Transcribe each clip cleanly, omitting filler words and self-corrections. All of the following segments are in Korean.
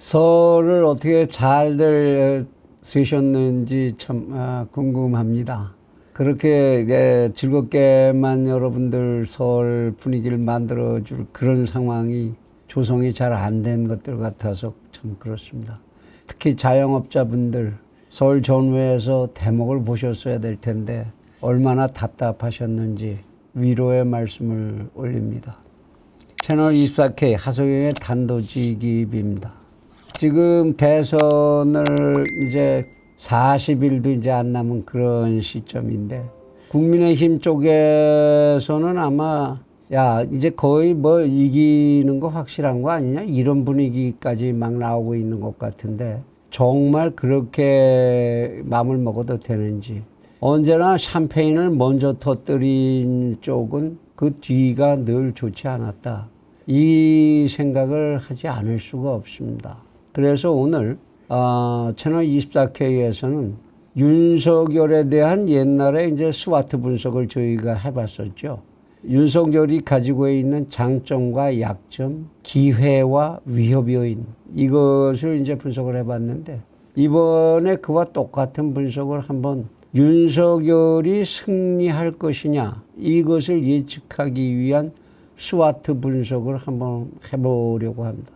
설을 어떻게 잘들 쓰셨는지 참 궁금합니다. 그렇게 즐겁게만 여러분들 설 분위기를 만들어줄 그런 상황이 조성이 잘 안 된 것들 같아서 참 그렇습니다. 특히 자영업자분들 설 전후에서 대목을 보셨어야 될 텐데 얼마나 답답하셨는지 위로의 말씀을 올립니다. 채널 24K 하소영의 단도직입입니다. 지금 대선을 이제 40일도 이제 안 남은 그런 시점인데 국민의힘 쪽에서는 아마 이제 거의 뭐 이기는 거 확실한 거 아니냐 이런 분위기까지 막 나오고 있는 것 같은데 정말 그렇게 마음을 먹어도 되는지, 언제나 샴페인을 먼저 터뜨린 쪽은 그 뒤가 늘 좋지 않았다, 이 생각을 하지 않을 수가 없습니다. 그래서 오늘 채널 24K에서는 윤석열에 대한 옛날에 이제 스와트 분석을 저희가 해봤었죠. 윤석열이 가지고 있는 장점과 약점, 기회와 위협 요인, 이것을 이제 분석을 해봤는데 이번에 그와 똑같은 분석을 한번 윤석열이 승리할 것이냐 이것을 예측하기 위한 스와트 분석을 한번 해보려고 합니다.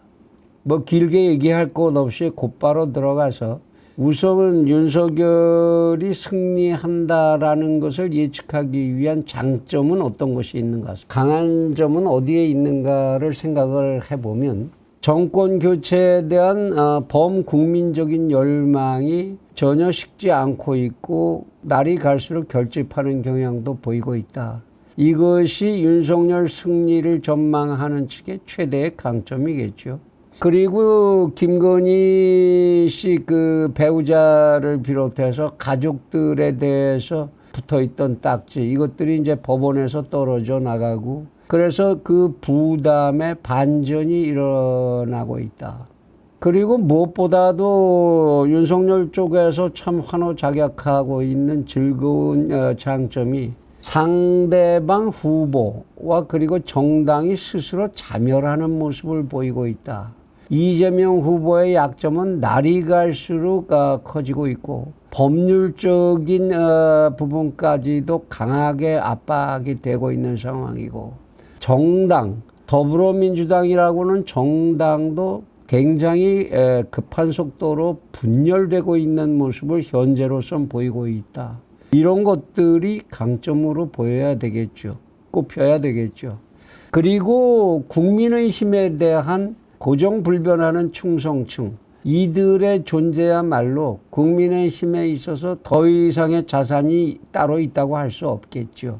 뭐 길게 얘기할 것 없이 곧바로 들어가서 우선은 윤석열이 승리한다라는 것을 예측하기 위한 장점은 어떤 것이 있는가, 강한 점은 어디에 있는가를 생각을 해보면 정권 교체에 대한 범국민적인 열망이 전혀 식지 않고 있고 날이 갈수록 결집하는 경향도 보이고 있다. 이것이 윤석열 승리를 전망하는 측의 최대의 강점이겠죠. 그리고 김건희 씨 그 배우자를 비롯해서 가족들에 대해서 붙어있던 딱지, 이것들이 이제 법원에서 떨어져 나가고 그래서 그 부담의 반전이 일어나고 있다. 그리고 무엇보다도 윤석열 쪽에서 참 환호작약하고 있는 즐거운 장점이 상대방 후보와 그리고 정당이 스스로 자멸하는 모습을 보이고 있다. 이재명 후보의 약점은 날이 갈수록 커지고 있고 법률적인 부분까지도 강하게 압박이 되고 있는 상황이고, 정당, 더불어민주당이라고는 정당도 굉장히 급한 속도로 분열되고 있는 모습을 현재로선 보이고 있다. 이런 것들이 강점으로 보여야 되겠죠. 꼽혀야 되겠죠. 그리고 국민의힘에 대한 고정불변하는 충성층, 이들의 존재야말로 국민의힘에 있어서 더 이상의 자산이 따로 있다고 할 수 없겠죠.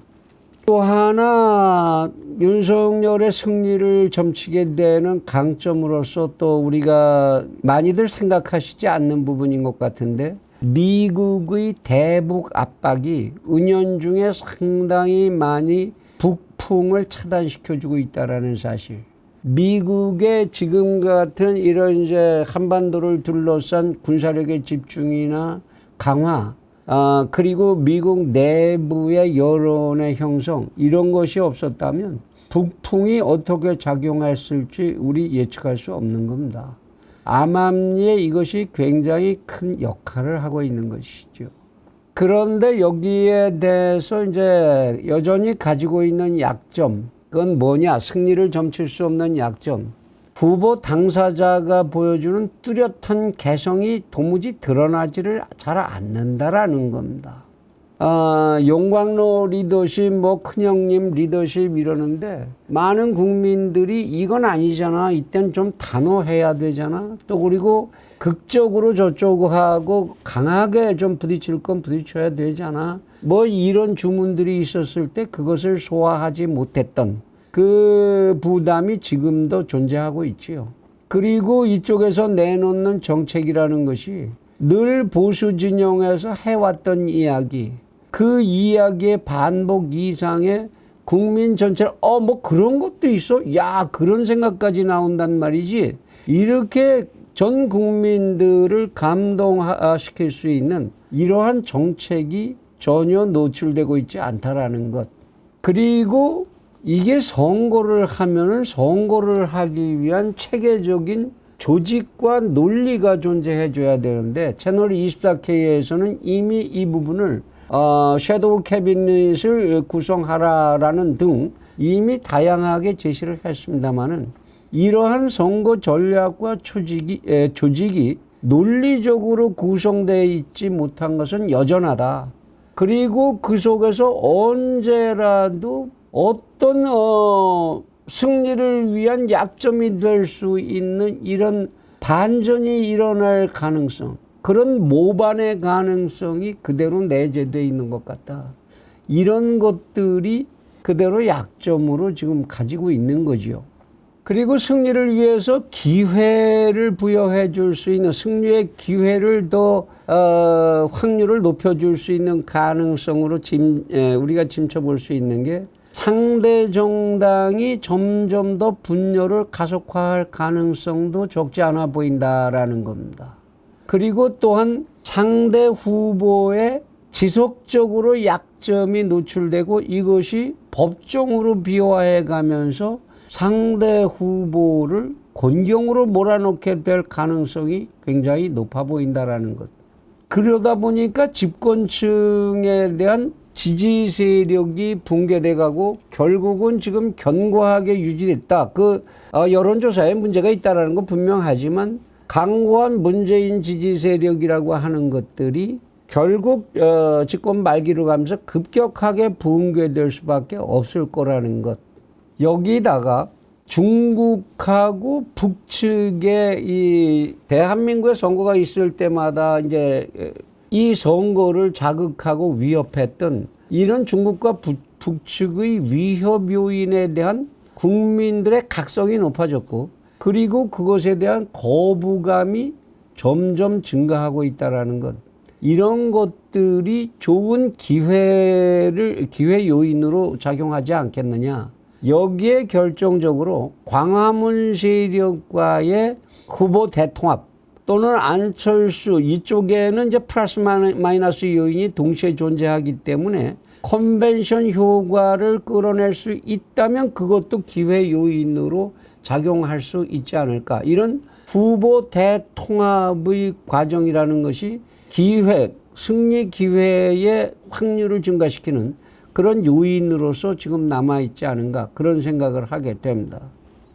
또 하나 윤석열의 승리를 점치게 되는 강점으로서 또 우리가 많이들 생각하시지 않는 부분인 것 같은데, 미국의 대북 압박이 은연중에 상당히 많이 북풍을 차단시켜주고 있다는 사실. 미국의 지금 같은 이런 이제 한반도를 둘러싼 군사력의 집중이나 강화, 그리고 미국 내부의 여론의 형성, 이런 것이 없었다면 북풍이 어떻게 작용했을지 우리 예측할 수 없는 겁니다. 암암리에 이것이 굉장히 큰 역할을 하고 있는 것이죠. 그런데 여기에 대해서 이제 여전히 가지고 있는 약점, 그건 뭐냐? 승리를 점칠 수 없는 약점. 후보 당사자가 보여주는 뚜렷한 개성이 도무지 드러나지를 잘 않는다라는 겁니다. 용광로 리더십, 뭐 큰형님 리더십 이러는데 많은 국민들이 이건 아니잖아, 이땐 좀 단호해야 되잖아, 또 그리고 극적으로 저쪽하고 강하게 좀 부딪힐 건 부딪혀야 되잖아, 뭐 이런 주문들이 있었을 때 그것을 소화하지 못했던 그 부담이 지금도 존재하고 있지요. 그리고 이쪽에서 내놓는 정책이라는 것이 늘 보수 진영에서 해왔던 이야기, 그 이야기의 반복 이상의 국민 전체를 뭐 그런 것도 있어? 야, 그런 생각까지 나온단 말이지. 이렇게 전 국민들을 감동시킬 수 있는 이러한 정책이 전혀 노출되고 있지 않다라는 것. 그리고 이게 선거를 하면은 선거를 하기 위한 체계적인 조직과 논리가 존재해 줘야 되는데 채널 24K에서는 이미 이 부분을 섀도우 캐비닛을 구성하라라는 등 이미 다양하게 제시를 했습니다마는 이러한 선거 전략과 조직이 논리적으로 구성되어 있지 못한 것은 여전하다. 그리고 그 속에서 언제라도 어떤 승리를 위한 약점이 될 수 있는 이런 반전이 일어날 가능성, 그런 모반의 가능성이 그대로 내재되어 있는 것 같다. 이런 것들이 그대로 약점으로 지금 가지고 있는 거지요. 그리고 승리를 위해서 기회를 부여해 줄 수 있는, 승리의 기회를 더 확률을 높여줄 수 있는 가능성으로 우리가 짐쳐볼 수 있는 게 상대 정당이 점점 더 분열을 가속화할 가능성도 적지 않아 보인다라는 겁니다. 그리고 또한 상대 후보의 지속적으로 약점이 노출되고 이것이 법정으로 비화해 가면서 상대 후보를 곤경으로 몰아넣게 될 가능성이 굉장히 높아 보인다라는 것. 그러다 보니까 집권층에 대한 지지 세력이 붕괴돼 가고 결국은 지금 견고하게 유지됐다. 여론조사에 문제가 있다라는 건 분명하지만 강고한 문재인 지지 세력이라고 하는 것들이 결국 집권 말기로 가면서 급격하게 붕괴될 수밖에 없을 거라는 것. 여기다가 중국하고 북측의 이 대한민국의 선거가 있을 때마다 이제 이 선거를 자극하고 위협했던 이런 중국과 북측의 위협 요인에 대한 국민들의 각성이 높아졌고 그리고 그것에 대한 거부감이 점점 증가하고 있다라는 것. 이런 것들이 좋은 기회 요인으로 작용하지 않겠느냐. 여기에 결정적으로 광화문 세력과의 후보 대통합 또는 안철수 이쪽에는 이제 플러스 마이너스 요인이 동시에 존재하기 때문에 컨벤션 효과를 끌어낼 수 있다면 그것도 기회 요인으로 작용할 수 있지 않을까. 이런 후보 대통합의 과정이라는 것이 승리 기회의 확률을 증가시키는 그런 요인으로서 지금 남아있지 않은가 그런 생각을 하게 됩니다.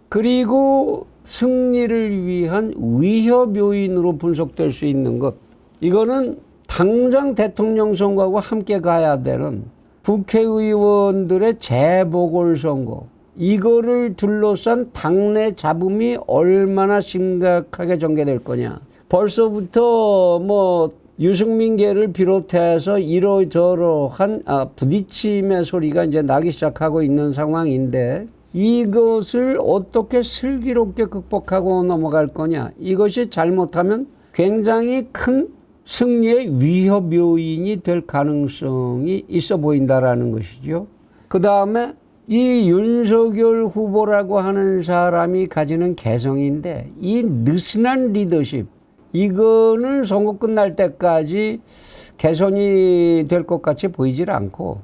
그리고 승리를 위한 위협 요인으로 분석될 수 있는 것, 이거는 당장 대통령 선거하고 함께 가야 되는 국회의원들의 재보궐선거, 이거를 둘러싼 당내 잡음이 얼마나 심각하게 전개될 거냐. 벌써부터 유승민계를 비롯해서 이러저러한 부딪힘의 소리가 이제 나기 시작하고 있는 상황인데 이것을 어떻게 슬기롭게 극복하고 넘어갈 거냐. 이것이 잘못하면 굉장히 큰 승리의 위협 요인이 될 가능성이 있어 보인다라는 것이죠. 그 다음에 이 윤석열 후보라고 하는 사람이 가지는 개성인데 이 느슨한 리더십, 이거는 선거 끝날 때까지 개선이 될 것 같이 보이질 않고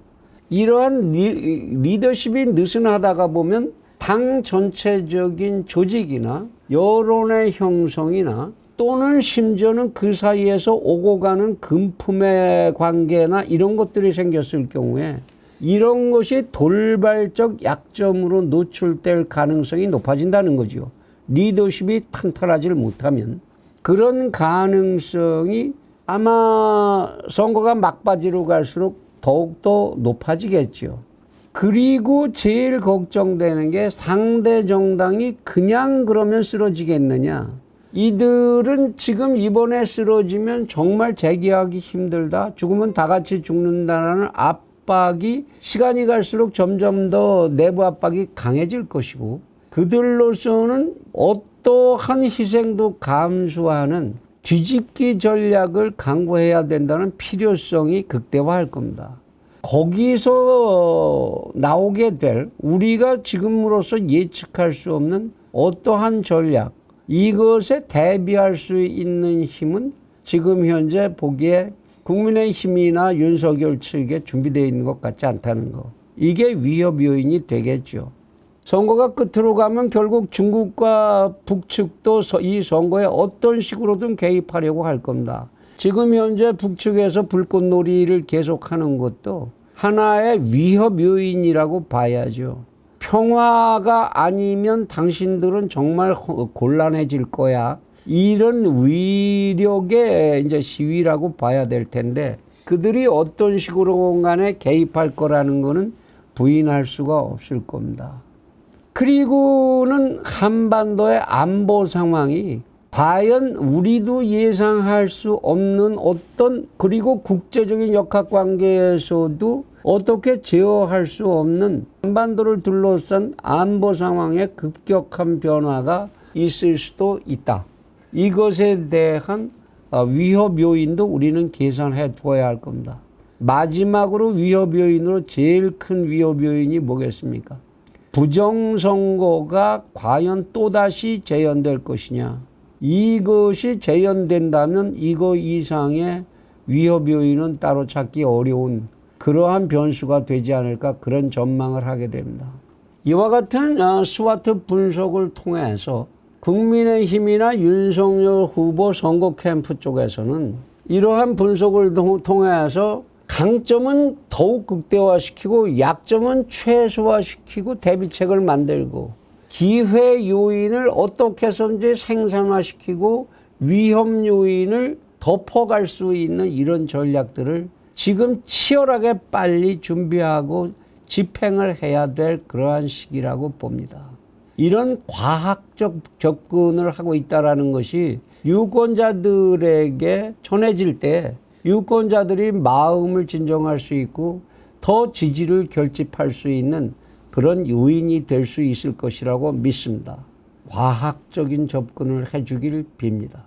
이러한 리더십이 느슨하다가 보면 당 전체적인 조직이나 여론의 형성이나 또는 심지어는 그 사이에서 오고 가는 금품의 관계나 이런 것들이 생겼을 경우에 이런 것이 돌발적 약점으로 노출될 가능성이 높아진다는 거죠. 리더십이 탄탄하지 못하면 그런 가능성이 아마 선거가 막바지로 갈수록 더욱더 높아지겠죠. 그리고 제일 걱정되는 게 상대 정당이 그냥 그러면 쓰러지겠느냐. 이들은 지금 이번에 쓰러지면 정말 재기하기 힘들다. 죽으면 다 같이 죽는다는 압박이 시간이 갈수록 점점 더 내부 압박이 강해질 것이고 그들로서는 어떠한 희생도 감수하는 뒤집기 전략을 강구해야 된다는 필요성이 극대화할 겁니다. 거기서 나오게 될 우리가 지금으로서 예측할 수 없는 어떠한 전략, 이것에 대비할 수 있는 힘은 지금 현재 보기에 국민의힘이나 윤석열 측에 준비되어 있는 것 같지 않다는 거. 이게 위협 요인이 되겠죠. 선거가 끝으로 가면 결국 중국과 북측도 이 선거에 어떤 식으로든 개입하려고 할 겁니다. 지금 현재 북측에서 불꽃놀이를 계속하는 것도 하나의 위협 요인이라고 봐야죠. 평화가 아니면 당신들은 정말 곤란해질 거야. 이런 위력의 이제 시위라고 봐야 될 텐데 그들이 어떤 식으로 간에 개입할 거라는 거는 부인할 수가 없을 겁니다. 그리고는 한반도의 안보 상황이 과연 우리도 예상할 수 없는 어떤 그리고 국제적인 역학관계에서도 어떻게 제어할 수 없는 한반도를 둘러싼 안보 상황의 급격한 변화가 있을 수도 있다. 이것에 대한 위협 요인도 우리는 계산해 두어야 할 겁니다. 마지막으로 위협 요인으로 제일 큰 위협 요인이 뭐겠습니까? 부정선거가 과연 또다시 재현될 것이냐. 이것이 재현된다면 이거 이상의 위협 요인은 따로 찾기 어려운 그러한 변수가 되지 않을까 그런 전망을 하게 됩니다. 이와 같은 스와트 분석을 통해서 국민의힘이나 윤석열 후보 선거 캠프 쪽에서는 이러한 분석을 통해서 강점은 더욱 극대화시키고 약점은 최소화시키고 대비책을 만들고 기회 요인을 어떻게 해서든지 생산화시키고 위험 요인을 덮어갈 수 있는 이런 전략들을 지금 치열하게 빨리 준비하고 집행을 해야 될 그러한 시기라고 봅니다. 이런 과학적 접근을 하고 있다는 것이 유권자들에게 전해질 때 유권자들이 마음을 진정할 수 있고 더 지지를 결집할 수 있는 그런 요인이 될 수 있을 것이라고 믿습니다. 과학적인 접근을 해주길 빕니다.